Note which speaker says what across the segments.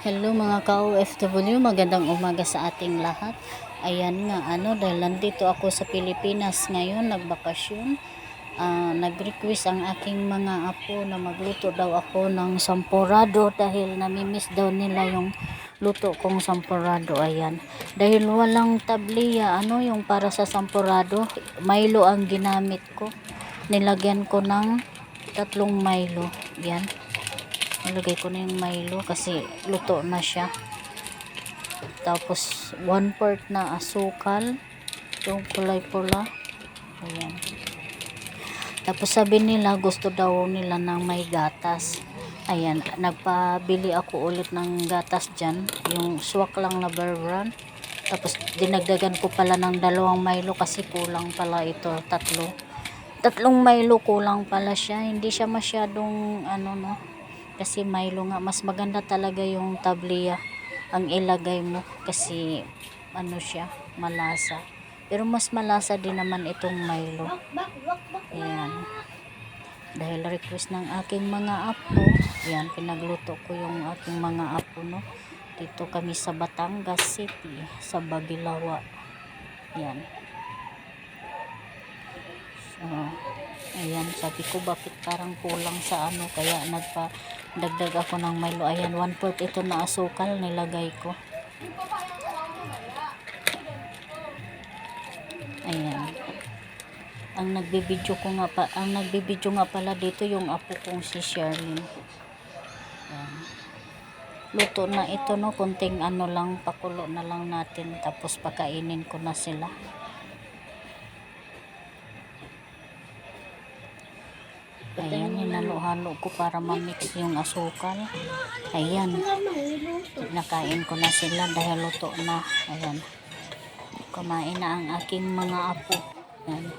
Speaker 1: Hello mga ka-OFW, magandang umaga sa ating lahat. Ayan nga, dahil nandito ako sa Pilipinas ngayon, nagbakasyon. Nag-request ang aking mga apo na magluto daw ako ng sampurado dahil namimiss daw nila yung luto kong sampurado. Ayan, dahil walang tabliya, yung para sa sampurado, Milo ang ginamit ko. Nilagyan ko ng 3 Milo. Yan, nilagay ko na yung Milo kasi luto na siya. Tapos 1/4 na asukal, yung kulay pula. Ayan. Tapos sabi nila gusto daw nila ng may gatas. Ayan, nagpabili ako ulit ng gatas dyan, yung swak lang na Bear Brand. Tapos dinagdagan ko pala ng 2 Milo kasi kulang pala ito, 3 Milo kulang pala siya. Hindi siya masyadong kasi Milo nga mas maganda talaga yung tabliya ang ilagay mo kasi siya malasa, pero mas malasa din naman itong Milo. Ayan, dahil request ng aking mga apo, ayan, pinagluto ko yung aking mga apo, dito kami sa Batangas City, sa Bagilawa. Ayan. So, ayan, sabi ko bakit parang kulang sa kaya nagpa-dagdag ako ng Milo. Ayan, 1/4 ito na asukal nilagay ko. Ayan. Ang nagbibidyo nga pala dito yung apo kong si Sherlyn. Ayan. Luto na ito, kunting lang, pakulo na lang natin tapos pakainin ko na sila. Ayan, hinalo-halo ko para mamix yung asukal. Ayan, nakain ko na sila dahil luto na. Ayan, kumain na ang aking mga apo. Ayan.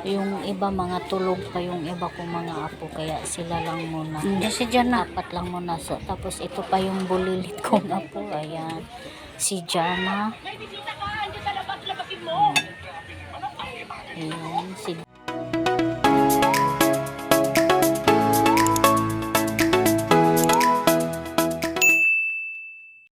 Speaker 1: Yung iba mga tulog pa, yung iba kong mga apo, kaya sila lang muna. Kasi dyan na 4 lang muna. So, tapos ito pa yung bulilit kong apo. Ayan, si Jama,